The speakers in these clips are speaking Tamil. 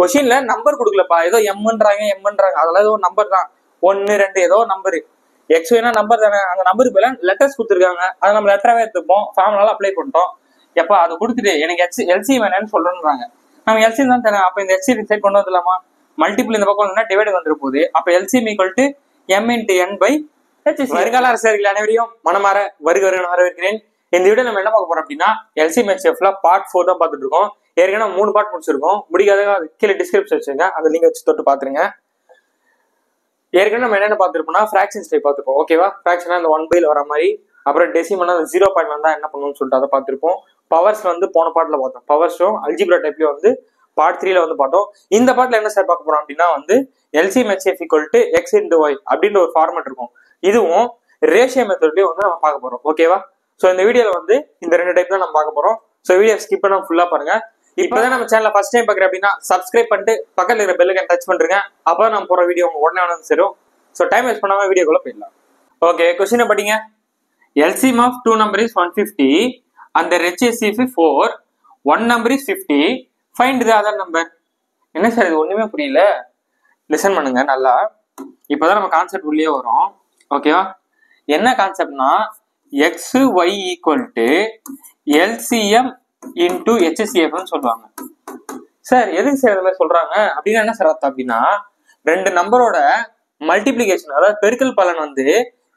கொஸ்டின்ல நம்பர் கொடுக்கலப்பா, ஏதோ எம்ன்றாங்க அதெல்லாம் ஏதோ நம்பர் தான், 1 2 ஏதோ நம்பரு. எக்ஸ் வேணா நம்பர் தானே, அந்த நம்பருக்கு பதிலா லெட்டர்ஸ் கொடுத்துருக்காங்க, அதை நம்ம லெட்டராகவே எடுத்துப்போம், ஃபார்முலால அப்ளை பண்ணிட்டோம். எப்போ அதை கொடுத்துட்டு எனக்கு எல்சி வேணான்னு சொல்றேன்றாங்க. நம்ம எல்சி தான் தரேன், அப்போ இந்த எல்சி சைட் கொண்டு வந்துடலாமா? மல்டிபிள் இந்த பக்கம் வந்து டிவைட் வந்துட போகுது. அப்போ LCM equal to m × n / HCF. வருங்கால அரசியர்கள் அனைவரையும் மனமாற வருகிறேன் வரவேற்கிறேன். இந்த வீடியோ நம்ம என்ன பார்க்க போறோம் அப்படின்னா, எல்சிஎம் HCFல பார்ட் 4 தான் பார்த்துட்டு இருக்கோம். ஏற்கனவே 3 பார்ட் முடிச்சிருக்கோம். முடிக்காத கீழே டிஸ்கிரிப்ஷன் வச்சுருங்க, அந்த லிங்க் வச்சு தொட்டு பாத்துருங்க. ஏற்கனவே நம்ம என்னென்ன பார்த்துருப்போம்னா, ஃபிராக்ஷன்ஸ் டைப் பார்த்துருப்போம். ஓகேவா? ஃபிராக்ஷனா இந்த 1/ல வர மாதிரி, அப்புறம் டெசிமல்னா அந்த 0 பாயிண்ட் வந்தா என்ன பண்ணணும்னு சொல்லிட்டு அதை பார்த்துருப்போம். பவர்ஸ் வந்து போன பார்ட்ல பார்த்தோம். பவர்ஸும் அல்ஜிப்ரா டைப்லயும் வந்து பார்ட் 3ல வந்து பார்த்தோம். இந்த பார்ட்ல என்ன சார் பார்க்க போறோம் அப்படின்னா வந்து எல்சிஎம் HCF = x × y அப்படின்ற ஒரு ஃபார்மேட் இருக்கும். இதுவும் ரேஷியோ மெத்தட்லயும் வந்து நம்ம பார்க்க போறோம். ஓகேவா? ஸோ இந்த வீடியோல வந்து இந்த 2 டைப் தான் நம்ம பார்க்க போறோம். ஸோ வீடியோ ஸ்கிப் பண்ணாம ஃபுல்லா பாருங்க. இப்பதான் நம்ம சேனலை ஃபர்ஸ்ட் டைம் பார்க்குறேன் அப்படின்னா சப்ஸ்கிரைப் பண்ணிட்டு பக்கத்துல இருக்கிற பெல் ஐகான் டச் பண்ணுங்க. அப்பதான் நம்ம போற வீடியோ உங்க உடனே வந்து சேரும். ஸோ டைம் வேஸ்ட் பண்ணாம வீடியோக்குள்ள போயிடலாம். ஓகே, கொஸ்டினை படிங்க. LCM of 2 number is 150 and the HCF is 4. One number is 50. Find the other number. என்ன சார் இது ஒண்ணுமே புரியல? லிசன் பண்ணுங்க நல்லா. இப்பதான் நம்ம கான்செப்ட் உள்ளே வரும். ஓகேவா? என்ன கான்செப்ட்னா XY = LCM × HCF சொல்லுவாங்க. சார் எதுக்கு சார் இந்த மாதிரி சொல்றாங்க அப்படின்னா என்ன சார் அர்த்தம் அப்படின்னா, 2 நம்பரோட மல்டிபிளிகேஷன், அதாவது பெருக்கல் பலன் வந்து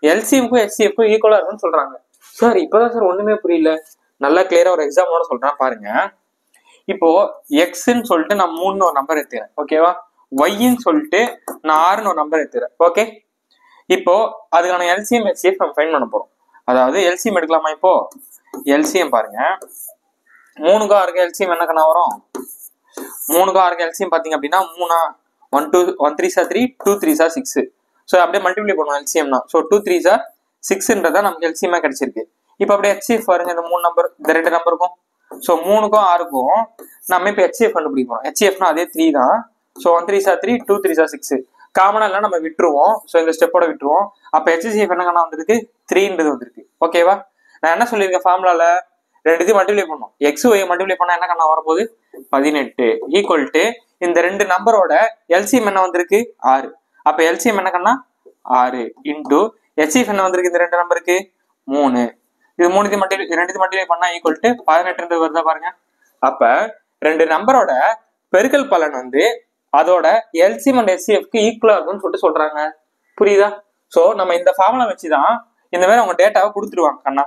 LCMக்கும் HCFக்கும் ஈக்குவலா இருக்குன்னு சொல்றாங்க. சார் இப்பதான் சார் ஒண்ணுமே புரியல. நல்லா கிளியரா ஒரு எக்ஸாம்பிளோட சொல்றேன் பாருங்க. இப்போ எக்ஸ்ன்னு சொல்லிட்டு நான் 3ன்னு ஒரு நம்பர் எடுத்துறேன். ஓகேவா? ஒய்ன்னு சொல்லிட்டு நான் 6ன்னு ஒரு நம்பர் எடுத்துறேன். ஓகே, இப்போ அதுக்கான LCM HCF நம்ம ஃபைண்ட் பண்ண போறோம். அதாவது LCM எடுக்கலாமா? இப்போ LCM பாருங்க, 3க்கும் 6க்கும் LCM என்ன கணா வரும்? 3க்கும் 6க்கும் LCM பாத்தீங்க அப்படின்னா 3 1 2 1 3 3 2 3 6. ஸோ அப்படியே மல்டிப்ளை பண்ணுவோம் LCMனா. ஸோ 2 3 6ன்றதா நமக்கு LCM கிடைச்சிருக்கு. இப்போ அப்படியே HCF பாருங்க, இந்த 3 நம்பர், இந்த 2 நம்பருக்கும். ஸோ 3க்கும் 6க்கும் நம்ம இப்போ HCF கண்டுபிடிக்க போறோம். HCFனா அதே 3 தான். ஸோ 1 3 3 2 3 6 காமனா எல்லாம் நம்ம விட்டுருவோம். ஸோ இந்த ஸ்டெப்போட விட்டுருவோம். அப்போ HCF என்னங்கன்னா வந்திருக்கு 3ன்றது வந்திருக்கு. ஓகேவா? நான் என்ன சொல்லியிருக்கேன் ஃபார்முலால, 2 இது மல்டிப்ளை பண்ணோம். XY மல்டிப்ளை பண்ணா என்ன கண்ணா வரப்போகுது? 18 = இந்த 2 நம்பரோட LCM என்ன வந்திருக்கு? 6. அப்ப LCM என்ன கண்ணா? 6 × HCF என்ன வந்திருக்கு? இந்த 2 நம்பருக்கு 3. இது 2 மல்டிப்ளை பண்ணா = 18 வருதா பாருங்க. அப்ப 2 நம்பரோட பெருக்கல் பலன் வந்து அதோட LCM and HCFக்கு ஈக்குவலா இருக்கும்னு சொல்லிட்டு சொல்றாங்க. புரியுதா? சோ நம்ம இந்த ஃபார்முலா வச்சுதான் இந்த மாதிரி அவங்க டேட்டாவை கொடுத்துருவாங்க கண்ணா.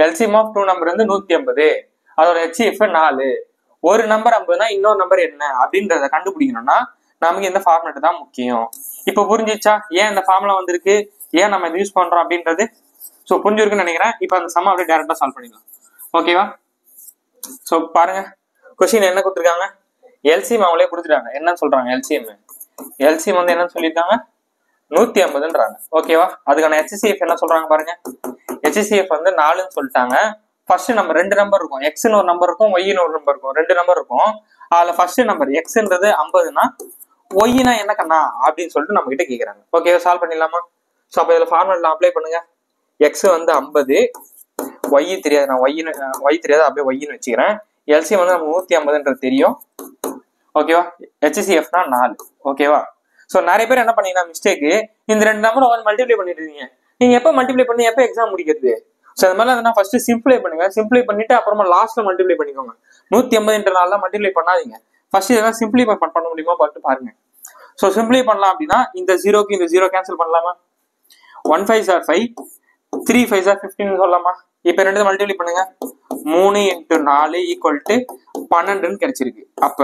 LCM of 2 நம்பர் வந்து 150, அதோட HCF 4. ஒரு நம்பர் 50னா இன்னொரு நம்பர் என்ன அப்படின்றத கண்டுபிடிக்கணும்னா நமக்கு இந்த ஃபார்மேட் தான் முக்கியம். இப்ப புரிஞ்சிச்சா ஏன் இந்த ஃபார்முலா வந்திருக்கு, ஏன் நம்ம இதை யூஸ் பண்றோம் அப்படின்றது? ஸோ புரிஞ்சிருக்குன்னு நினைக்கிறேன். இப்போ அந்த சம் அப்படியே டேரக்டா சால்வ் பண்ணிடலாம். ஓகேவா? ஸோ பாருங்க, கொஸ்டின் என்ன கொடுத்துருக்காங்க? LCM அவங்களே கொடுத்துட்டாங்க. என்னன்னு சொல்றாங்க? LCM வந்து என்னன்னு சொல்லியிருக்காங்க? 150ன்றாங்க. ஓகேவா? அதுக்கான HCF என்ன சொல்றாங்க பாருங்க. HCF வந்து 4ன்னு சொல்லிட்டாங்க. ஃபர்ஸ்ட் நம்பர் 2 நம்பர் இருக்கும். எக்ஸ்ன்னு ஒரு நம்பர் இருக்கும், ஒய்ன்னு ஒரு நம்பர் இருக்கும். 2 நம்பர் இருக்கும். அதுல ஃபர்ஸ்ட் நம்பர் எக்ஸ்ன்றது 50னா ஒய்னா என்ன கண்ணா அப்படின்னு சொல்லிட்டு நம்ம கிட்ட கேக்குறாங்க. ஓகே, சால்வ் பண்ணிடலாமா? ஸோ அப்போ இதுல ஃபார்முலா அப்ளை பண்ணுங்க. எக்ஸ் வந்து 50, ஒய் தெரியாது, நான் ஒய் தெரியாது, அப்படியே ஒய்ன்னு வச்சுக்கிறேன். LCM வந்து நம்ம 150ன்றது தெரியும். ஓகேவா? HCFனா 4. ஓகேவா? ஸோ நிறைய பேர் என்ன பண்ணீங்கன்னா மிஸ்டேக்கு, இந்த 2 நம்பர் மல்டிப்ளை பண்ணிட்டு இருக்கீங்க. நீங்க எப்போ மல்டிப்ளை பண்ணி எப்போ எக்ஸாம் முடிக்கிறது? ஸோ அது மாதிரி ஃபர்ஸ்ட் சிம்பிளை பண்ணுங்க. சிம்பிளை பண்ணிட்டு அப்புறமா லாஸ்ட்ல மல்டிப்ளை பண்ணிக்கோங்க. 150ன்றனால மல்டிப்ளை பண்ணாதீங்க. ஃபர்ஸ்ட் இதெல்லாம் சிம்பிளை பண்ண முடியுமா பார்த்து பாருங்க. ஸோ சிம்பிளை பண்ணலாம் அப்படின்னா இந்த 0க்கு இந்த 0 கேன்சல் பண்ணலாமா? 1 5 are 5, 3 5 are 15 சொல்லலாமா? இப்போ 2 மல்டிப்ளை பண்ணுங்க. 3 × 4 = 12ன்னு கிடைச்சிருக்கு. அப்ப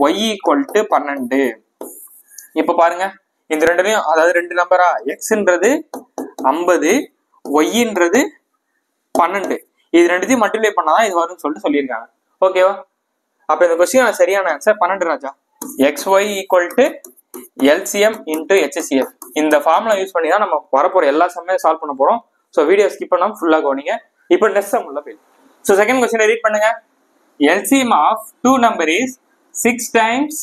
y = 12. இப்ப பாருங்க, இந்த 2லையும், அதாவது 2 நம்பரா, எக்ஸ்ன்றது 50, ஒய்ன்றது 12. இது 2த்தையும் மல்டிப்ளை பண்ணாதான் இது வரும்னு சொல்லிட்டு சொல்லியிருக்காங்க. ஓகேவா? அப்ப இந்த கொஸ்டின் சரியான ஆன்சர் 12 ராஜா. XY = LCM × HCF. இந்த ஃபார்முலா யூஸ் பண்ணி தான் நம்ம வரப்போற எல்லா சம்மையும் சால்வ் பண்ண போறோம். ஸோ வீடியோ ஸ்கிப் பண்ணாம ஃபுல்லா கவனிங்க. இப்போ நெக்ஸ்ட் சம் உள்ள போய். ஸோ செகண்ட் கொஸ்டினை ரீட் பண்ணுங்க. LCM of 2 number is 6 times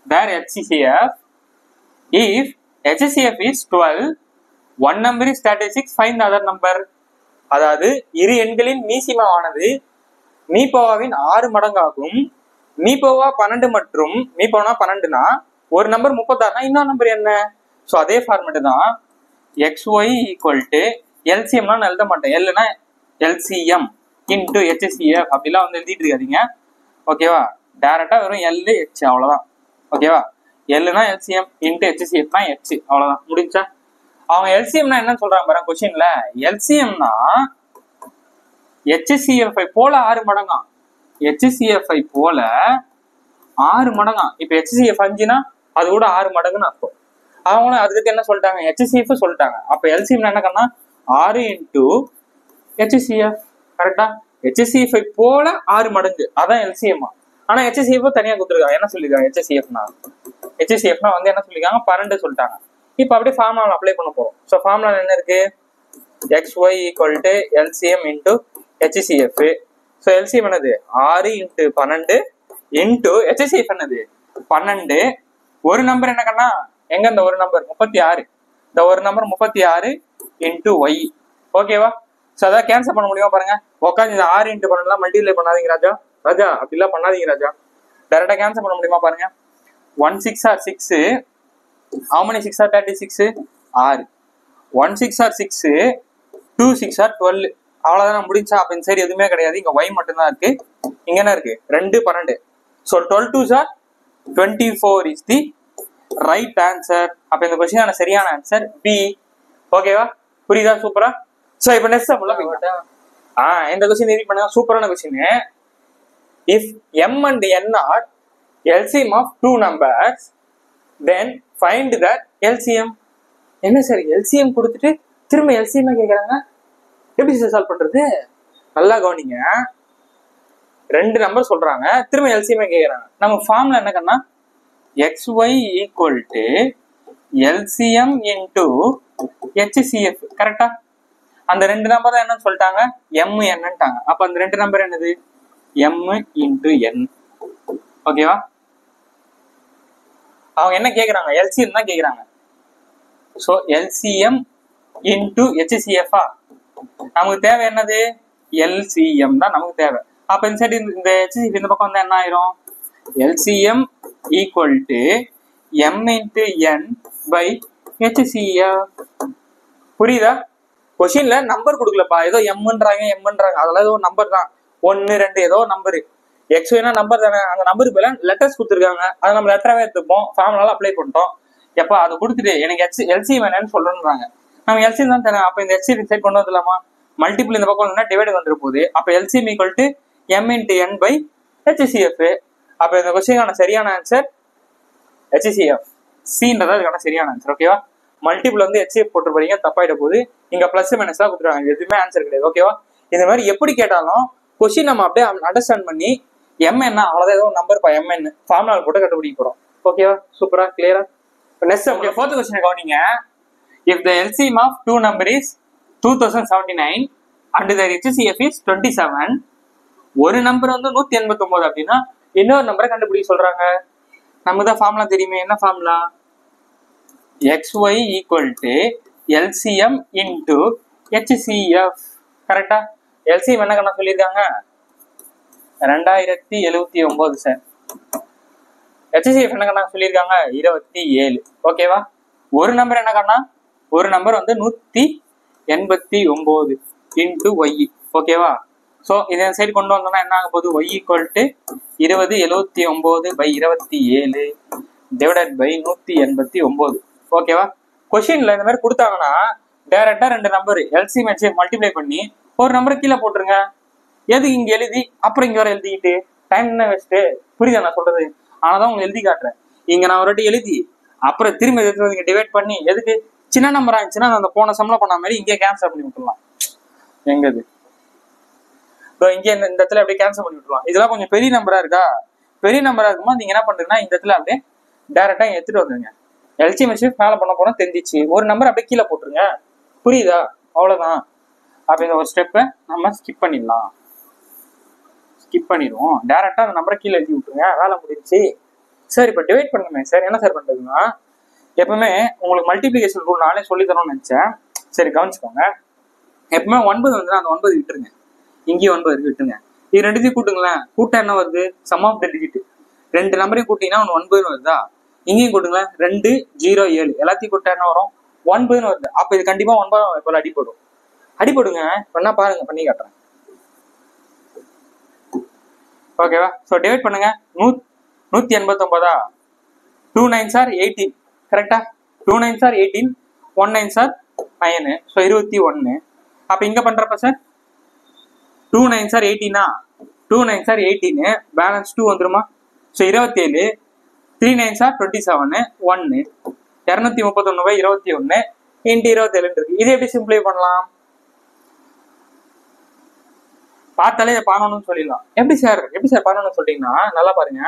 their HCF. If HCF is 12, one number is 36, find the other number. அதாவது இரு எண்களின் மீசிமாவானது மீபவாவின் 6 மடங்காகும். மீபோவா 12 மற்றும் மீபோனா 12னா ஒரு நம்பர் 36னா இன்னொரு நம்பர் என்ன? ஸோ அதே ஃபார்மேட் தான். XY ஈக்குவல் டு எல்சிஎம்லாம் நான் எழுத மாட்டேன். எல்னா எல்சிஎம் இன்டு HCF அப்படிலாம் வந்து எழுதிட்டு இருக்காதீங்க. ஓகேவா? டைரக்டா வெறும் எல் ஹெச் அவ்வளவுதான். ஓகேவா? எல்னா எல்சிஎம் இன்டு HCFனா ஹெச் அவ்வளவுதான். முடிஞ்சா? அவங்க எல்சிஎம்னா என்னன்னு சொல்றாங்க பாருங்க கொஸ்டின்ல. எல்சிஎம்னா HCF போல 6 மடங்காம். HCF போல 6 மடங்காம். இப்ப HCF 5னா அது கூட 6 மடங்குன்னு அர்த்தம். அவங்களும் அதுக்கு என்ன சொல்லிட்டாங்க? HCF சொல்லிட்டாங்க. அப்ப எல்சிஎம் என்ன பண்ணா 6 இன்டு HCF. கரெக்டா? HCF போல 6 மடங்கு அதான் எல்சிஎம். ஆனா HCF தனியா கொடுத்துருக்காங்க. என்ன சொல்லிருக்காங்க? HCFனா வந்து என்ன சொல்லிருக்காங்க? 12 சொல்லிட்டாங்க. இப்ப அப்படியே ஃபார்முலா அப்ளை பண்ண போறோம். ஸோ ஃபார்முலா என்ன இருக்கு? XY equal to LCM into HCF. So LCM என்னது? 6 இன்டு 12 இன்டு HCF என்னது? 12. ஒரு நம்பர் என்ன கண்ணா? எங்க இந்த ஒரு நம்பர் 36. இந்த ஒரு நம்பர் 36 இன்டு ஒய். ஓகேவா? ஸோ அதான் கேன்சல் பண்ண முடியுமா பாருங்க. உட்காந்து இந்த 6 இன்டு 12 மல்டிப்ளை பண்ணாதீங்க ராஜா. அப்படிலாம் பண்ணாதீங்க ராஜா. டைரக்டா கேன்சல் பண்ண முடியுமா பாருங்க. 1 6 are 6. How many 6 are 36? 6. 1 6 are 6. 2 6 are 12. அவ்வளவுதான் முடிஞ்சா. அப்ப இந்த சைடு எதுவுமே கிடையாது. இங்க y மட்டும்தான் இருக்கு. இங்க என்ன இருக்கு? 2 12. So 12 2s are 24 is the right answer. அப்ப இந்த கொஸ்டினான சரியான ஆன்சர் B. ஓகேவா? புரியுதா? சூப்பரா. ஸோ இப்போ நெக்ஸ்ட் இந்த கொஸ்டின் ரீட் பண்ணுங்க. சூப்பரான question. If M and N are LCM of two numbers, then find the LCM. என்ன சார் LCM கொடுத்துட்டு திரும்ப LCM கேக்குறாங்க? எப்படி சார் சால்வ் பண்றது? நல்லா கவனிங்க. 2 நம்பர் சொல்றாங்க, திரும்ப LCM கேக்குறாங்க. நம்ம ஃபார்முலா என்ன கண்ணா? XY equal to LCM into HCF. கரெக்டா? அந்த 2 நம்பர் தான் என்னன்னு சொல்லிட்டாங்க? M என்னன்ட்டாங்க. அப்ப அந்த 2 நம்பர் என்னது? M into N. ஓகேவா? அவங்க என்ன கேக்குறாங்க? LCM தான் கேக்குறாங்க. So LCM into HCF. நமக்கு தேவை என்னது? LCM தான் நமக்கு தேவை. அப்ப இந்த சைடு இந்த HCF இந்த பக்கம் வந்து என்ன ஆயிரும்? LCM equal to M into N by HCF. புரியுதா? கொஸ்டின்ல நம்பர் கொடுக்கலப்பா. ஏதோ எம்ன்றாங்க. அதெல்லாம் ஏதோ நம்பர் தான். 1 2 ஏதோ நம்பரு. XYனா நம்பர் தானே. அந்த நம்பருக்கு பதிலா லெட்டர்ஸ் கொடுத்துருக்காங்க. அதை நம்ம லெட்டராகவே எடுத்துப்போம். ஃபார்முலால அப்ளை பண்ணிட்டோம். எப்பா அதை கொடுத்துட்டு எனக்கு LCM என்னன்னு சொல்றேன்றாங்க. நம்ம LCM தான் தரேன். அப்ப இந்த HCF சைட் கொண்டு வந்துடலாமா? மல்டிபிள் இந்த பக்கம் வந்து டிவைட் வந்துட போகுது. அப்ப LCM equal to M into N by HCF. அப்ப இந்த கொஸ்டினுக்கான சரியான ஆன்சர் HCF. Cன்றதா இதுக்கான சரியான ஆன்சர். ஓகேவா? மல்டிபிள் வந்து HCF போட்டு போறீங்க, தப்பாயிட போகுது. இங்க பிளஸ் மைனஸ் தான் கொடுத்துருவாங்க. எதுவுமே ஆன்சர் கிடையாது. ஓகேவா? இந்த மாதிரி எப்படி கேட்டாலும் கொஸ்டின் நம்ம அப்படியே அண்டர்ஸ்டாண்ட் பண்ணி M என்ன அவ்வளவுதான் ஏதோ நம்பர் M என்ன ஃபார்முலா போட்டு கண்டுபிடிக்க போறோம். ஓகேவா? சூப்பரா கிளியரா? நெக்ஸ்ட் ஓகே, 4th क्वेश्चन கவனிங்க. If the LCM of two number is 2079 and the HCF is 27, ஒரு நம்பர் வந்து 189 அப்படின்னா இன்னொரு நம்பரை கண்டுபிடிக்க சொல்றாங்க. நமக்கு தான் ஃபார்முலா தெரியுமே. என்ன formula? XY equal to LCM into HCF. கரெக்டா? LCM என்ன கண்ணா சொல்லியிருக்காங்க? 2079 சார். HCF என்ன கண்ணா சொல்லியிருக்காங்க? 27. ஓகேவா? ஒரு நம்பர் என்ன கண்ணா? ஒரு நம்பர் வந்து 189 இன்டு ஒய். ஓகேவா? ஸோ இதை சைடு கொண்டு வந்தோம்னா என்ன ஆக போகுது? Y equal to 2079 by 27 divided by 189. ஓகேவா? கொஸ்டின்ல இந்த மாதிரி கொடுத்தாங்கன்னா டைரக்டா 2 நம்பர் LCM HCF மல்டிப்ளை பண்ணி ஒரு நம்பர் கீழே போட்டுருங்க. எது இங்க எழுதி அப்புறம் இங்க வர எழுதிக்கிட்டு டைம் என்ன வேஸ்ட்? புரியுதா நான் சொல்றது? ஆனாதான் உங்களுக்கு எழுதி காட்டுறேன். இங்க நான் ஒரு வாட்டி எழுதி அப்புறம் திரும்ப இங்க டிவைட் பண்ணி எதுக்கு? சின்ன நம்பர் ஆயிடுச்சுன்னா அந்த போன சம்பளம் பண்ண மாதிரி இங்கே கேன்சல் பண்ணி விட்டுலாம். எங்கது இங்க இந்த இடத்துல அப்படியே கேன்சல் பண்ணி விட்டுலாம். இதெல்லாம் கொஞ்சம் பெரிய நம்பரா இருக்கா? பெரிய நம்பரா இருக்கும்போது நீங்க என்ன பண்றீங்கன்னா இந்த இடத்துல அப்படியே டைரக்டா எடுத்துட்டு வந்துருங்க. LCM HCF மேல பண்ண போறோம் தெரிஞ்சிச்சு. ஒரு நம்பர் அப்படியே கீழே போட்டுருங்க. புரியுதா? அவ்வளவுதான். அப்ப இந்த ஒரு ஸ்டெப்பை நம்ம ஸ்கிப் பண்ணிடலாம். ஸ்கிப் பண்ணிடுவோம். டைரக்டா அந்த நம்பரை கீழே எழுதி விட்டுருங்க. வேலை முடிஞ்சிச்சு. சார் இப்ப டிவைட் பண்ணுமே சார். என்ன சார் பண்றதுன்னா எப்பவுமே உங்களுக்கு மல்டிபிளிகேஷன் ரூல் நானே சொல்லி தரணும்னு நினைச்சேன். சரி கவனிச்சுக்கோங்க. எப்பவுமே 9 வந்து அந்த 9 விட்டுருங்க. இங்கேயும் 9 விட்டுருங்க. இது ரெண்டுத்தையும் கூட்டுங்களேன். கூட்ட என்ன வருது? Sum of the digit. ரெண்டு நம்பரையும் கூட்டிங்கன்னா 9 வருதா? இங்கேயும் கூட்டுங்களேன். 2 0 7 எல்லாத்தையும் கூட்ட என்ன வரும்? 9 வருது. அப்ப இது கண்டிப்பா 9 போல அடிப்படும். அடிப்படுங்க. பண்ணா பாருங்க, பண்ணி காட்டுறேன். ஓகேவா? ஸோ டிவைட் பண்ணுங்க. 189. 2 9s are 18. கரெக்டா? 2 9s are 18. 1 9s are 9. So 21. அப்ப இங்க பண்றப்ப sir 2 9s are 18. 2 9s are 18. Balance 2 வந்துருமா? ஸோ 27. 3 9s are 27. 1 231/21 இன்ட்டு 27 இருக்கு. இது எப்படி சிம்பிளை பண்ணலாம்? பார்த்தாலே 11 சொல்லிடலாம். எப்படி சார் 11 சொல்றீங்கன்னா நல்லா பாருங்க.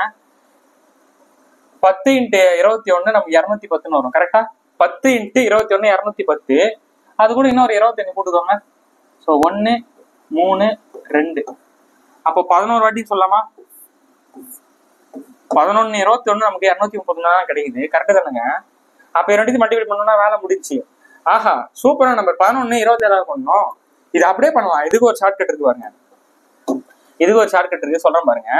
10 × 21 நமக்கு 210 வரும். கரெக்டா? 10 × 21 210. அது கூட இன்னொரு 25 போட்டுக்கோங்க. ஸோ 1 3 2. அப்போ 11 வாட்டி சொல்லலாமா? 11 21 நமக்கு 230 தான் கிடைக்குது. கரெக்டா தானுங்க? அப்ப ரெண்டுத்தையும் மல்டிப்ளை பண்ணோம்னா வேலை முடிச்சு. ஆஹா, சூப்பரான நம்பர். 11 27 பண்ணணும். இது அப்படியே பண்ணலாம். இதுக்கு ஒரு ஷார்ட்கட் இருக்கு பாருங்க. இதுக்கு ஒரு ஷார்ட்கட் இருக்கு, சொல்றேன் பாருங்க.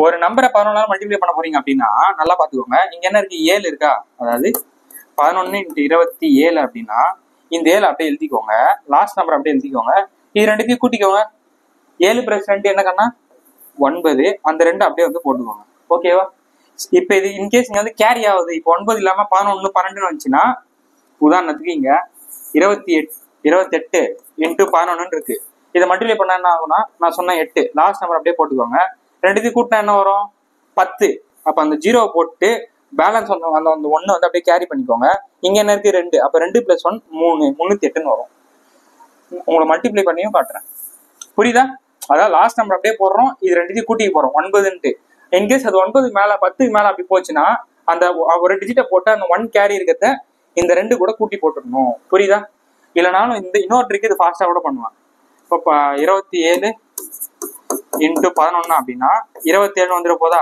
ஒரு நம்பரை 11 மல்டிப்ளை பண்ண போறீங்க அப்படின்னா நல்லா பாத்துக்கோங்க. இங்க என்ன இருக்கு? 7 இருக்கா? அதாவது 11 × 27 அப்படின்னா இந்த 7 அப்படியே எழுதிக்கோங்க. லாஸ்ட் நம்பர் அப்படியே எழுதிக்கோங்க. இது ரெண்டுத்தையும் கூட்டிக்கோங்க. 7 + 2 என்ன கண்ணா? 9. அந்த 2 அப்படியே வந்து போட்டுக்கோங்க. ஓகேவா? இப்ப இது இன்கேஸ் இங்க வந்து கேரி ஆகுது. இப்போ 9 இல்லாம 11 12 வந்துச்சுன்னா, உதாரணத்துக்கு இங்க 28 × 11 இருக்கு. இதை மல்டிப்ளை பண்ணா என்ன ஆகும்னா, நான் சொன்ன 8 லாஸ்ட் நம்பர் அப்படியே போட்டுக்கோங்க. ரெண்டுத்தையும் கூட்டினா என்ன வரும்? 10. அப்ப அந்த 0 போட்டு பேலன்ஸ் அந்த 1 வந்து அப்படியே கேரி பண்ணிக்கோங்க. இங்க என்ன இருக்கு? 2. அப்ப 2 + 1 3 308 வரும். உங்களை மல்டிப்ளை பண்ணியும் காட்டுறேன். புரியுதா? அதாவது லாஸ்ட் நம்பர் அப்படியே போடுறோம். இது ரெண்டுத்தையும் கூட்டிட்டு போறோம் 9ன்ட்டு. இன்கேஸ் அது 9 மேல 10 மேல அப்படி போச்சுன்னா அந்த ஒரு டிஜிட்டை போட்டு அந்த 1 கேரி இருக்கிறத இந்த 2 கூட கூட்டி போட்டுடணும். புரியுதா? இல்லைனாலும் இந்த இன்னொரு ட்ரிக் இது ஃபாஸ்டா கூட பண்ணுவாங்க. இப்போ 27 × 11 அப்படின்னா 27 வந்துட போதா?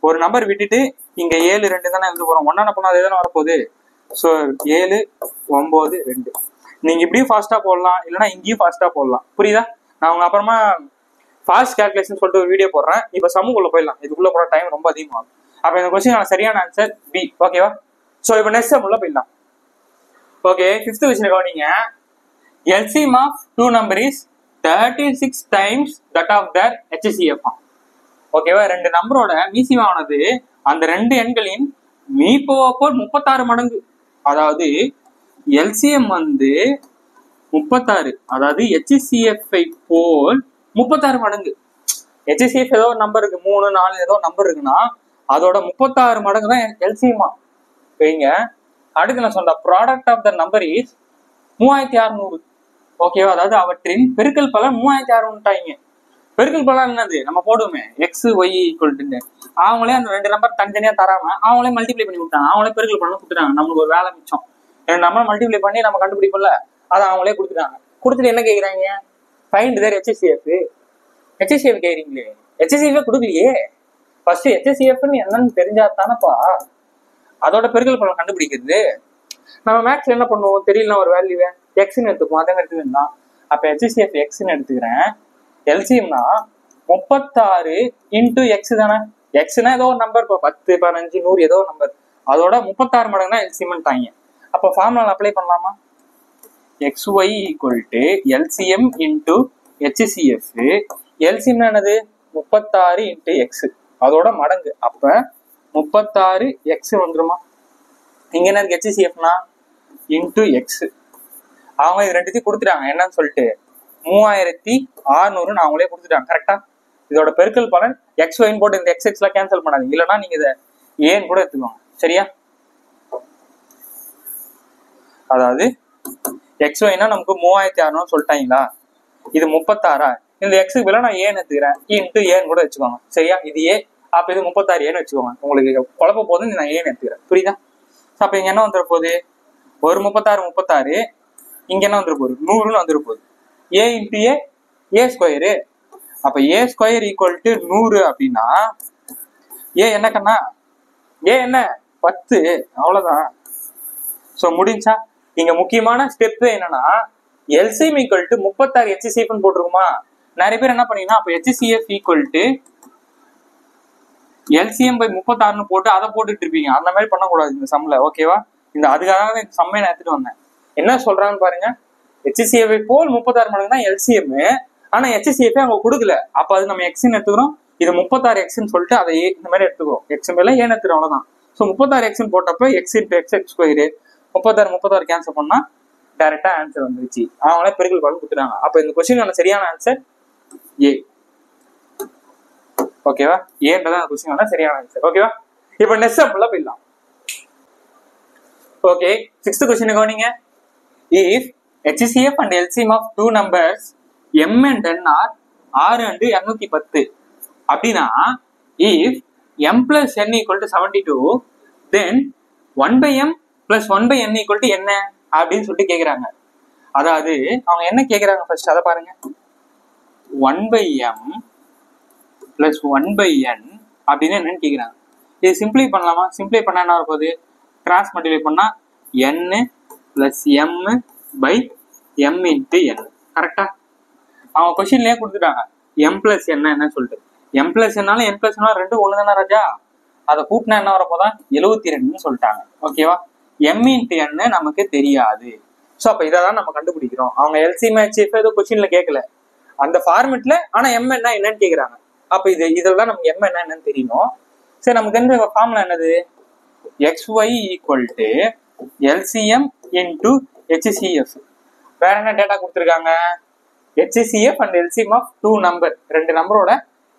ஒரு நம்பர் விட்டுட்டு இங்க 7 2 தானே எழுத போறோம். ஒன்னா பண்ணா அதே தானே வரப்போகுது. ஸோ 7 9 2. நீங்க இப்படியும் ஃபாஸ்டா போடலாம், இல்லைன்னா இங்கேயும் ஃபாஸ்டா போடலாம். புரியுதா? நான் உங்க அப்புறமா ஃபாஸ்ட் கால்குலேஷன் சொல்லிட்டு ஒரு வீடியோ போடுறேன். இப்போ சம்முக்குள்ள போயிடலாம். இதுக்குள்ள போற டைம் ரொம்ப அதிகமாகும். அப்ப இந்த கொஸ்டின் சரியான ஆன்சர் பி. ஓகேவா? ஸோ இப்போ நெக்ஸ்ட் சம் உள்ள போயிடலாம். ஓகே, 5th கொஸ்டின் கவனிங்க. LCM of two number is 36 times that of their HCF. ஓகேவா? ரெண்டு நம்பரோட மீசியம் ஆனது அந்த ரெண்டு எண்களின் மீப்போல் 36 மடங்கு. அதாவது LCM வந்து 36, அதாவது HCF போல் 36 மடங்கு. HCF ஏதோ ஒரு நம்பர் இருக்கு, 3 4 ஏதோ நம்பர் இருக்குன்னா அதோட 36 மடங்கு தான் LCM. வைங்க. அடுத்து நான் சொன்ன product of the number is 3600. ஓகேவா? அதாவது அவற்றின் பெருக்கல் பலன் 3600ட்டாங்க. பெருக்கல் பலன் என்னது? நம்ம போடுவோமே x y = அவங்களே அந்த ரெண்டு நம்பர் தனித்தனியா தராம அவங்களே மல்டிப்ளை பண்ணி விட்டாங்க. அவங்களே பெருக்கல் பலன் கொடுத்துட்டாங்க. நம்மளுக்கு ஒரு வேலை மிச்சம். ரெண்டு நம்பர் மல்டிப்ளை பண்ணி நம்ம கண்டுபிடிப்போம்ல, அதை அவங்களே கொடுத்துட்டாங்க. கொடுத்துட்டு என்ன கேட்குறாங்க? Find their HCF. HCF கேட்குறீங்களே, HCF கொடுக்கலையே. ஃபர்ஸ்ட் HCFன்னு என்னன்னு தெரிஞ்சா தானப்பா அதோட பெருக்கல் பலன் கண்டுபிடிக்கிறது. நம்ம மேக்ஸ்ல என்ன பண்ணுவோம்? தெரியல, ஒரு வேல்யூவை எக்ஸ்ன்னு எடுத்துப்போம். அதை எடுத்துக்கலாம். அப்ப HCF எக்ஸ்ன்னு எடுத்துக்கிறேன். LCMனா 36 × x தானே. எக்ஸ்னா ஏதோ ஒரு நம்பர், இப்போ 10 15 100 ஏதோ ஒரு நம்பர், அதோட 36 மடங்கு தான் LCMன்ட்டாங்க. அப்போ ஃபார்முலா அப்ளை பண்ணலாமா? XY = LCM × HCF. LCM என்னது? 36 × x, அதோட மடங்கு. அப்ப 36x வந்துருமா? இங்க என்ன இருக்கு? HCFனா × x. அவங்க இது ரெண்டுத்தையும் கொடுத்துட்டாங்க. என்னன்னு சொல்லிட்டு 3600 அவங்களே கொடுத்துட்டாங்க. கரெக்டா? இதோட பெருக்கல் பலன் XY போட்டு இந்த XX எல்லாம் கேன்சல் பண்ணாதீங்க. இல்லைன்னா நீங்க இதை ஏன்னு கூட எடுத்துக்கோங்க. சரியா? அதாவது XYனா நமக்கு 3600 சொல்லிட்டாங்களா? இது 36. இந்த எக்ஸுக்கு பதிலா நான் ஏன்னு எடுத்துக்கிறேன். × ஏன்னு கூட வச்சுக்கோங்க. சரியா? இது ஏ. அப்ப இது 36 ஏன்னு வச்சுக்கோங்க. உங்களுக்கு குழப்ப போது நான் ஏன்னு எடுத்துக்கிறேன். புரியுதா? அப்ப இங்க என்ன வந்துட போகுது? ஒரு 36 இங்க என்ன வந்துட போகுது? 100ன்னு வந்துட போகுது. A × A². அப்ப A² = 100 அப்படின்னா ஏ என்ன கண்ணா? ஏ என்ன? 10. அவ்வளவுதான். ஸோ முடிஞ்சா இங்க முக்கியமான ஸ்டெப் என்னன்னா எல்சிஎம் ஈக்குவல் டு 36 HCF போட்டிருக்குமா. நிறைய பேர் என்ன பண்ணீங்கன்னா அப்ப HCF equal to LCM by 36 போட்டு அதை போட்டுட்டு இருப்பீங்க. அந்த மாதிரி பண்ணக்கூடாது இந்த சம்ல. ஓகேவா? இந்த அதுக்காக இந்த சம்மை நான் எடுத்துட்டு வந்தேன். என்ன சொல்றான்னு பாருங்க. HCF போல் 36 மடங்கு தான் LCM. ஆனா HCF அவங்க கொடுக்கல. அப்ப அது நம்ம எக்ஸ்ன்னு எடுத்துக்கிறோம். இது 36 எக்ஸ்ன்னு சொல்லிட்டு அதை இந்த மாதிரி எடுத்துக்கிறோம். எக்ஸ் மேல ஏன் எடுத்துக்கிறோம் அவ்வளவுதான். ஸோ 36 எக்ஸ்ன்னு போட்டப்ப x into x x square 36 cancel பண்ணா டைரக்டா ஆன்சர் வந்துருச்சு. அவங்களே பெருக்கல் பலன் கொடுத்துட்டாங்க. அப்ப இந்த கொஸ்டின் சரியான ஆன்சர் ஏ. ஓகேவா? ஏன்றதான் கொஸ்டின் சரியான ஆன்சர். ஓகேவா? இப்ப நெக்ஸ்ட் சம்ல போயிடலாம். ஓகே, 6th கொஸ்டின் கவனிங்க. If HCF and LCM of two numbers m and n are 6 and 210 அப்படின்னா if m plus n equal to 72 then 1 by m plus 1 by n equal to என்ன அப்படின்னு சொல்லிட்டு கேக்குறாங்க. அதாவது அவங்க என்ன கேக்குறாங்க ஃபர்ஸ்ட் அதை பாருங்க. 1 by m plus 1 by n அப்படின்னு என்னன்னு கேக்குறாங்க. இது சிம்பிளை பண்ணலாமா? சிம்பிளை பண்ணா என்ன வரப்போகுது? கிராஸ் மல்டிப்ளை பண்ணா n plus m by m into n. கரெக்டா? அவங்க கொஸ்டின்லயே கொடுத்துட்டாங்க m plus n என்ன சொல்லிட்டு. m plus n-னால n plus n ரெண்டும் ஒண்ணு தானே ராஜா. அதை கூட்டினா என்ன வரப்போதான் 72 சொல்லிட்டாங்க. ஓகேவா? m into n நமக்கு தெரியாது. ஸோ அப்ப இதான் நம்ம கண்டுபிடிக்கிறோம். அவங்க LCM HCF ஏதோ கொஸ்டின்ல கேட்கல அந்த ஃபார்மெட்ல. ஆனா m என்னன்னு கேக்குறாங்க. அப்ப இதெல்லாம் நமக்கு m என்னன்னு தெரியணும். சரி, நமக்கு தெரிஞ்ச ஃபார்முலா என்னது? xy equal to LCM into HCF. வேற என்ன டேட்டா கொடுத்துருக்காங்க? HCF and LCM of 2 number, 2 நம்பரோட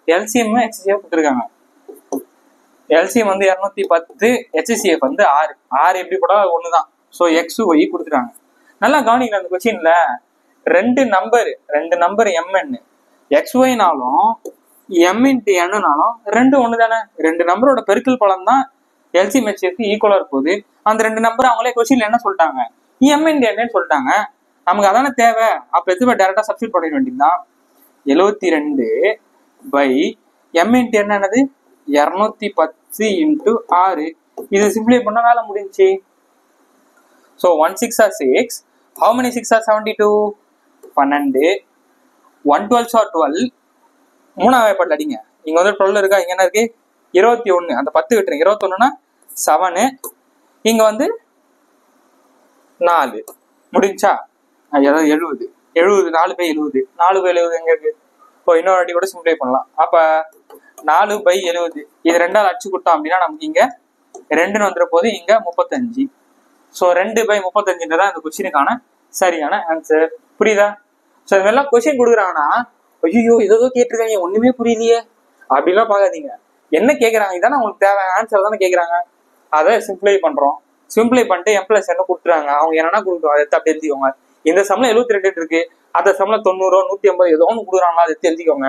LCM HCF கொடுத்துருக்காங்க. LCM 210, HCF 6. 6 எப்படி போட்டா ஒண்ணுதான். ஸோ XY கொடுத்துட்டாங்க. நல்லா கவனிக்கல அந்த கொஸ்டின்ல 2 நம்பர் mn XYனாலும் m இன்ட்டு n-னாலும் 2 ஒண்ணு தானே. 2 நம்பரோட பெருக்கல் பலன் தான் LCM HCF ஈக்குவலா இருப்போது. அந்த 2 நம்பர் அவங்களே கொஸ்டின்ல என்ன சொல்லிட்டாங்க? m இன்ட்டு n சொல்லிட்டாங்க. நமக்கு அதான தேவை. அப்ப எதுவுமே டைரக்டா சப்ஸ்டிட் பண்ணிட வேண்டியதுதான். 72 by m இன்ட்டு n என்னது? 210 இன்ட்டு 6. இது சிம்பிளை பண்ண வேலை முடிஞ்சு. So 1 6 are 6. How many 6 are 72? 12. 1 12 are 12. 3ஆம் வாய்ப்பாட்டில் அடிங்க. இங்க 12 இருக்கா? இங்க என்ன இருக்கு? 21. அந்த 10 விட்டுருங்க. 21னா 7. இங்க 4 முடிஞ்சா? அதாவது 70. 4 by 70. 4 by 70 எங்க இருக்கு? இப்போ இன்னொரு வாட்டி கூட சிம்பிளை பண்ணலாம். அப்ப 4 by 70 இது 2ஆல் அடிச்சு கொடுத்தோம் அப்படின்னா நமக்கு இங்க 2ன்னு வந்துற போது இங்க 35. ஸோ 2 by 35 இந்த கொஸ்டினுக்கான சரியான ஆன்சர். புரியுதா? ஸோ இது மாதிரிலாம் கொஸ்டின் கொடுக்குறாங்கன்னா ஐயோ ஏதோ கேட்டிருக்காங்க ஒண்ணுமே புரியலையே அப்படிலாம் பார்க்காதீங்க. என்ன கேட்கறாங்க? இதானே உங்களுக்கு தேவை, ஆன்சர் தானே கேட்கறாங்க. அதை சிம்பிளை பண்றோம். சிம்பிளை பண்ணிட்டு m plus n கொடுத்துறாங்க. அவங்க என்னன்னா கொடுக்குறோம் அதை எடுத்து அப்படி எழுதிக்கோங்க. இந்த சம்ல 72 இருக்கு, அந்த சம்ல 90 150 ஏதோ ஒன்று கொடுக்குறாங்களா அதை தெரிஞ்சுக்கோங்க.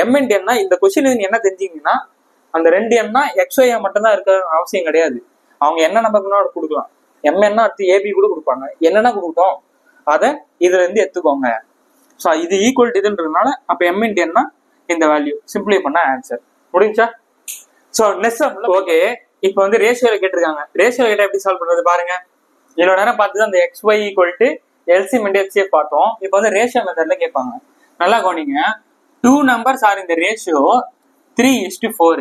m and n இந்த கொஸ்டின் நீங்க என்ன தெரிஞ்சிங்கன்னா அந்த 2 m XY மட்டும்தான் இருக்க அவசியம் கிடையாது. அவங்க என்ன நம்பர்னா கொடுக்கலாம். m என்ன அடுத்து AB கூட கொடுப்பாங்க. என்னன்னா கொடுக்கட்டும் அதை இதுல இருந்து எடுத்துக்கோங்க. ஸோ இது ஈக்குவல் டு இதுன்றதுனால அப்ப m and n இந்த வேல்யூ சிம்பிளை பண்ண ஆன்சர் முடிஞ்சா. ஸோ நெக்ஸ்ட் ஓகே, இப்போ ரேஷியோல கேட்டிருக்காங்க. ரேஷியோல கேட்டா எப்படி சால்வ் பண்றது பாருங்க. இவ்வளவு நேரம் பார்த்து அந்த XY equal to LCM and HCF பார்த்தோம். இப்போ ரேஷியோ மெத்தட்ல கேட்பாங்க. நல்லா கவனிங்க. 2 numbers are in the ratio 3:4.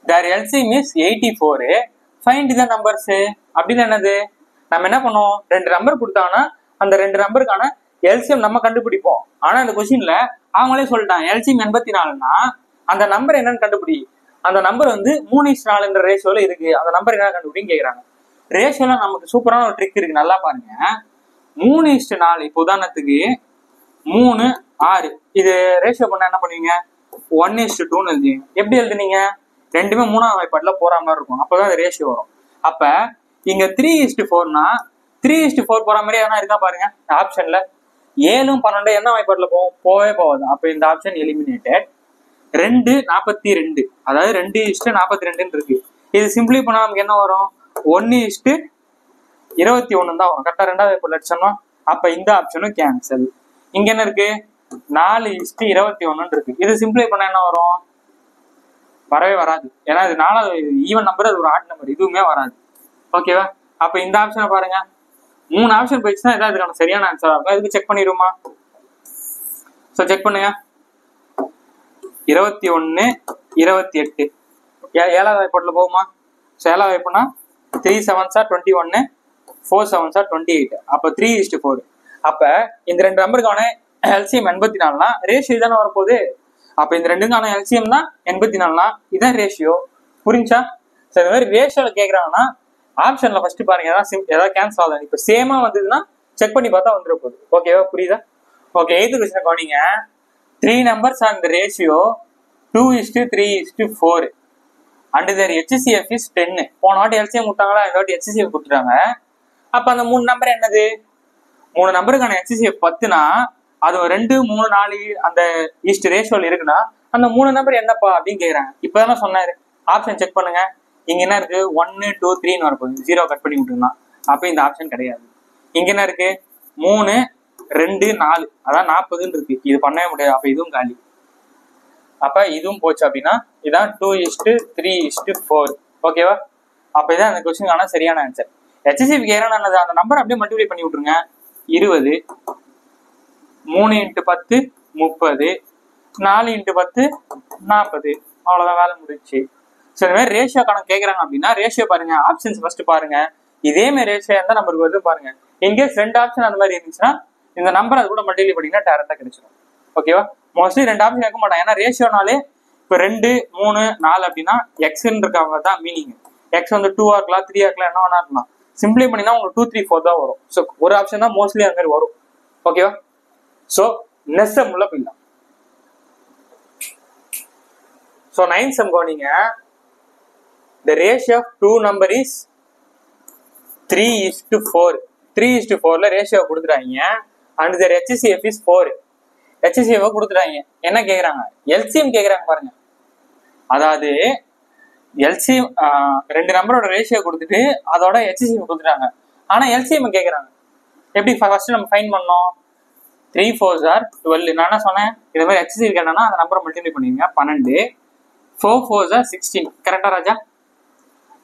Their LCM is 84. Find the numbers. அப்படின்னு என்னது? நம்ம என்ன பண்ணுவோம்? 2 நம்பர் கொடுத்தாங்கன்னா அந்த 2 நம்பருக்கான LCM நம்ம கண்டுபிடிப்போம். ஆனா இந்த கொஸ்டின்ல அவங்களே சொல்லிட்டாங்க LCM 84னா அந்த நம்பர் என்னன்னு கண்டுபிடி. அந்த நம்பர் 3:4 ரேஷியோல இருக்கு. அந்த நம்பர் என்ன கண்டுபிடின்னு கேக்குறாங்க. ரேஷியோல நமக்கு சூப்பரான ஒரு ட்ரிக் இருக்கு. நல்லா பாருங்க. 3:4 இப்போ உதாரணத்துக்கு 3 6 இது ரேஷியோ பண்ண என்ன பண்ணுவீங்க? 1:2 எழுதுவீங்க. எப்படி எழுதுனீங்க? ரெண்டுமே 3ஆம் வாய்ப்பாட்டுல போற மாதிரி இருக்கும். அப்பதான் அது ரேஷியோ வரும். அப்ப இங்க 3:4னா 3:4 போற மாதிரி எதனா இருக்கா பாருங்க. ஆப்ஷன்ல 7 12 என்ன வாய்ப்பாட்டுல போகும்? போவே போகாது. அப்ப இந்த ஆப்ஷன் எலிமினேட்டட். 2:42 அதாவது 2:42 இருக்கு. இது சிம்பிளை பண்ணா நமக்கு என்ன வரும்? 1:21 தான் வரும். கரெக்டா 2ஆவது வாய்ப்பாட்டுல அடிச்சோம்னா அப்ப இந்த ஆப்ஷனும் கேன்சல். இங்க என்ன இருக்கு? 4:21 இருக்கு. இது சிம்பிளை பண்ண என்ன வரும்? வரவே வராது. ஏன்னா இது 4வது ஈவன் நம்பர், அது ஒரு ஆட் நம்பர், இதுவுமே வராது. ஓகேவா? அப்ப இந்த ஆப்ஷனை பாருங்க. 3 ஆப்ஷன் போயிடுச்சுன்னா இதான் இதுக்கான சரியான ஆன்சரா இருக்கும். இதுக்கு செக் பண்ணிடுமா? ஸோ செக் பண்ணுங்க. 21 28 7வது வாய்ப்பாட்டில் போகுமா? ஸோ 7வது வாய்ப்புனா 3 7s are 21, 4 7s are 28. அப்போ 3:4. அப்ப இந்த ரெண்டு நம்பருக்கான எல்சிஎம் 84னா ரேஷியோ தானே வரப்போகுது. அப்ப இந்த ரெண்டுக்கான எல்சிஎம் தான் 84னா இதான் ரேஷியோ. புரிஞ்சா? ஸோ இந்த மாதிரி ரேஷியோல கேட்கறாங்கன்னா ஆப்ஷன்ல ஃபர்ஸ்ட் பாருங்க, ஏதாவது கேன்சல் ஆகுது. இப்போ சேமா வந்ததுன்னா செக் பண்ணி பார்த்தா வந்துட போகுது. ஓகேவா? புரியுதா? ஓகே, 8th கொஸ்டின் கவனிங்க. 3 numbers are in the ratio 2:3:4 and their HCF is 10. போன வாட்டி எல்சிஎம் கொடுத்தாங்களா, இந்த வாட்டி HCF கொடுத்துட்டாங்க. அப்ப அந்த 3 நம்பர் என்னது? 3 நம்பருக்கான HCF 10னா அது 2 3 4 அந்த ஈஸ்ட் ரேஷியோல இருக்குன்னா அந்த 3 நம்பர் என்னப்பா அப்படின்னு கேக்குறாங்க. இப்பதானே சொன்னாரு. ஆப்ஷன் செக் பண்ணுங்க. இங்க என்ன இருக்கு? 1 2 3ன்னு வரப்போகுது. 0 கட் பண்ணி விட்டுருந்தான். அப்ப இந்த ஆப்ஷன் கிடையாது. இங்க என்ன இருக்கு? 3 2 4 அதான் 40ன்னு இருக்கு. இது பண்ணவே முடியாது. அப்ப இதுவும் காலி. அப்ப இதுவும் போச்சு. அப்படின்னா இதான் 2:3:4. ஓகேவா? அப்ப இதான் அந்த கொஸ்டினுக்கான சரியான ஆன்சர். HCF கேக்குறானது அந்த நம்பர் அப்படியே மல்டிப்ளை பண்ணி விட்டுருங்க. 20 3 × 10 30 4 × 10 40. அவ்வளவுதான், வேலை முடிச்சு. ஸோ இந்த மாதிரி ரேஷியோ கணக்கு கேட்கறாங்க அப்படின்னா ரேஷியோ பாருங்க, ஆப்ஷன்ஸ் ஃபர்ஸ்ட் பாருங்க. இதே மாதிரி ரேஷியோ எந்த நம்பருக்கு வருது பாருங்க. இன்கேஸ் 2 ஆப்ஷன் அந்த மாதிரி இருந்துச்சுன்னா இந்த நம்பர் அது கூட மல்டிப்ளை பண்ணிங்கன்னா டேரக்டா கிடைச்சிடும். ஓகேவா? மோஸ்ட்லி 2 ஆப்ஷன் கேட்க மாட்டாங்க. ஏன்னா ரேஷியோனாலே இப்போ 2 3 4 அப்படின்னா எக்ஸ்ன்னு இருக்காங்க தான் மீனிங். எக்ஸ் வந்து 2 இருக்கலாம் 3 இருக்கலாம், என்ன வேணா இருக்கலாம். சிம்பிளை பண்ணினா உங்களுக்கு 2 3 4 தான் வரும். ஸோ ஒரு ஆப்ஷன் தான் மோஸ்ட்லி அந்த மாதிரி வரும். ஓகேவா? ஸோ நெக்ஸ்ட் சம் உள்ள போயிடலாம். ஸோ 9th சம் கவனிங்க. The ratio of 2 number is 3:4. 3:4ல ரேஷியோ கொடுத்துட்டாங்க. And their HCF is 4. HCF கொடுத்துட்டாங்க. என்ன கேக்குறாங்க? எல்சிஎம் கேக்குறாங்க பாருங்க. அதாவது எல்சிஎம் 2 நம்பரோட ரேஷியோ கொடுத்துட்டு அதோட HCF கொடுத்துட்டாங்க. ஆனா எல்சிஎம் கேக்குறாங்க. எப்படி ஃபர்ஸ்ட் நம்ம ஃபைண்ட் பண்ணோம்? 3 4s are 12. நான் என்ன சொன்னேன்? இது மாதிரி HCF கேட்டானா அந்த நம்பரை மல்டிப்ளை பண்ணிருங்க. 12 4 4s are 16. கரெக்டா ராஜா?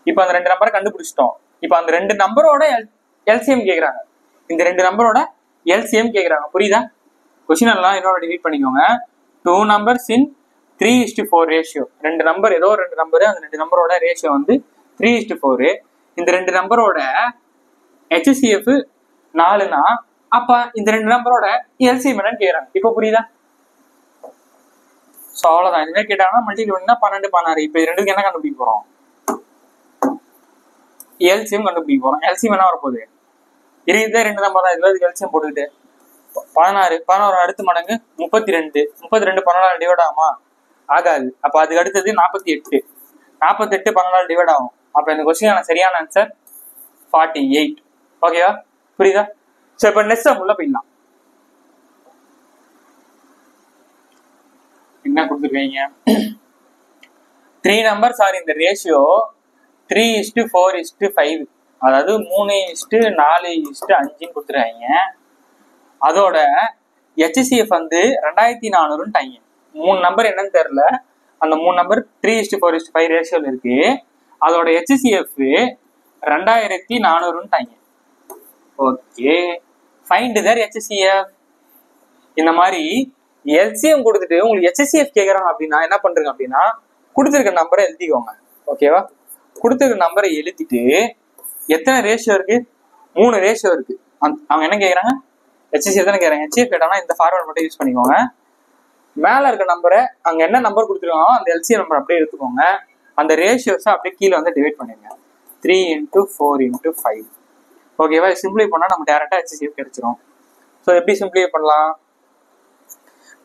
இப்போ அந்த 2 நம்பரை கண்டுபிடிச்சிட்டோம். இப்போ அந்த 2 நம்பரோட எல்சிஎம் கேக்குறாங்க. இந்த 2 நம்பரோட எல்சிஎம் கேக்குறாங்க. புரியுதா? கொஸ்டின் எல்லாம் என்னோட டிவைட் பண்ணிக்கோங்க. 2 numbers in 3:4 ரேஷியோ. 2 நம்பர், ஏதோ 2 நம்பரு, அந்த 2 நம்பரோட ரேஷியோ வந்து 3:4. இந்த 2 நம்பரோட HCF 4னா அப்ப இந்த 2 நம்பரோட எல்சிஎம் என்னன்னு கேக்குறாங்க. இப்போ புரியுதா? ஸோ அவ்வளவுதான். இந்த மாதிரி கேட்டாங்கன்னா மல்டிபிள் பண்ணினா 12 16. இப்போ இது ரெண்டுக்கு என்ன கண்டுபிடிக்க போறோம்? எல்சிஎம் கண்டுபிடிக்க போறோம். எல்சிஎம் என்ன வரப்போகுது? இதே 2 நம்பர் தான். இதுல எல்சிஎம் போட்டுக்கிட்டு 16 அடுத்த மடங்கு 32. 32 14 டிவைட் ஆகுமா? ஆகாது. அப்ப அதுக்கு அடுத்தது 48. 48 14 டிவைட் ஆகும். அப்ப இந்த கொஸ்டினான சரியான ஆன்சர் 48. ஓகேவா? புரியுதா? சோ இப்ப நெக்ஸ்ட் சம் உள்ள போயிடலாம். என்ன கொடுத்துருக்கீங்க? 3 numbers are in the ratio 3:4:5. அதாவது 3:4:5 கொடுத்துருக்காங்க. அதோட HCF வந்து 2400ன்ட்டாங்க. 3 நம்பர் என்னன்னு தெரியல. அந்த 3 நம்பர் 3:4:5 ரேஷியோல இருக்கு. அதோட HCF 2400ன்ட்டாங்க. Okay, find their HCF. இந்த மாதிரி எல்சிஎம் கொடுத்துட்டு உங்களுக்கு HCF கேட்கறாங்க அப்படின்னா என்ன பண்றீங்க அப்படின்னா கொடுத்துருக்க நம்பரை எழுதிக்கோங்க. ஓகேவா? கொடுத்துருக்க நம்பரை எழுதிட்டு எத்தனை ரேஷியோ இருக்கு? 3 ரேஷியோ இருக்கு. அவங்க என்ன கேட்கறாங்க? HCF தானே கேட்கறாங்க. HCF கேட்டாங்கன்னா இந்த ஃபார்வர்ட் மட்டும் யூஸ் பண்ணிக்கோங்க. மேல இருக்க நம்பரை அங்க என்ன நம்பர் கொடுத்துருக்காங்க அந்த எல்சிஎம் நம்பர் அப்படியே எடுத்துக்கோங்க. அந்த ரேஷியோஸை அப்படியே கீழே வந்து டிவைட் பண்ணிருங்க. 3 × 4 × 5. ஓகேவா? சிம்பிளை பண்ணா நம்ம டேரக்டா HCF கிடைச்சிரும். ஸோ எப்படி சிம்பிளை பண்ணலாம்?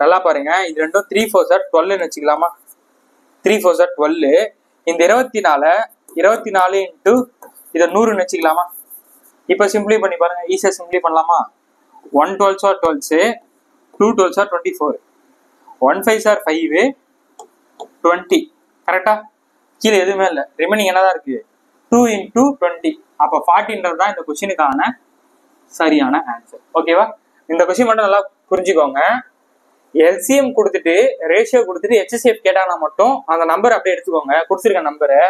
நல்லா பாருங்க. இது ரெண்டும் 3 4s are 12ன்னு வச்சுக்கலாமா? 3 4s are 12. இந்த 24 × இதை 100ன்னு வச்சுக்கலாமா? இப்போ சிம்பிளை பண்ணி பாருங்க. ஈஸியா சிம்பிளை பண்ணலாமா? 1 12s are 12s, 2 12s are 24, 1 5s are 5, 20. கரெக்டா? கீழே எதுவுமே இல்லை. ரிமைனிங் என்னதான் இருக்கு? 2 × 20. அப்போ 40ன்றது தான் இந்த கொஸ்டினுக்கான சரியான ஆன்சர். ஓகேவா? இந்த கொஸ்டின் மட்டும் நல்லா புரிஞ்சுக்கோங்க. எல்சிஎம் கொடுத்துட்டு ரேஷியோ கொடுத்துட்டு HCF கேட்டாங்கன்னா மட்டும் அந்த நம்பர் அப்படியே எடுத்துக்கோங்க. கொடுத்துருக்க நம்பரை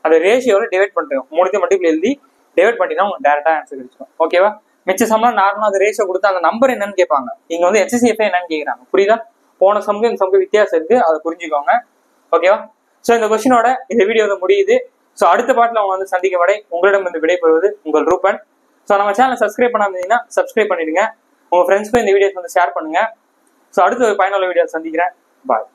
அந்த ரேஷியோட டிவைட் பண்றோம். 3 மட்டும் எழுதி டிவைட் பண்ணினா உங்களுக்கு டேரக்டா ஆன்சர் கிடைச்சிடும். ஓகேவா? மிச்ச சம்லாம் நார்மலா அது ரேஷியோ கொடுத்து அந்த நம்பர் என்னன்னு கேட்பாங்க. இங்க வந்து HCF என்னன்னு கேட்கறாங்க. புரியுதா? போன சம்க்கு இந்த சம்க்கு வித்தியாசம் இருக்கு, அதை புரிஞ்சுக்கோங்க. ஓகேவா? ஸோ இந்த கொஸ்டினோட இந்த வீடியோ வந்து முடியுது. ஸோ அடுத்த பாட்டில் அவங்க வந்து சந்திக்கும் வரை உங்களிடம் வந்து விடைபெறுவது உங்கள் ரூபன். ஸோ நம்ம சேனலை சப்ஸ்கிரைப் பண்ணாமீங்கன்னா சப்ஸ்கிரைப் பண்ணிடுங்க. உங்க ஃப்ரெண்ட்ஸ்க்கும் இந்த வீடியோஸ் வந்து ஷேர் பண்ணுங்க. ஸோ அடுத்த ஒரு பயனுள்ள வீடியோ சந்திக்கிறேன். பாய்.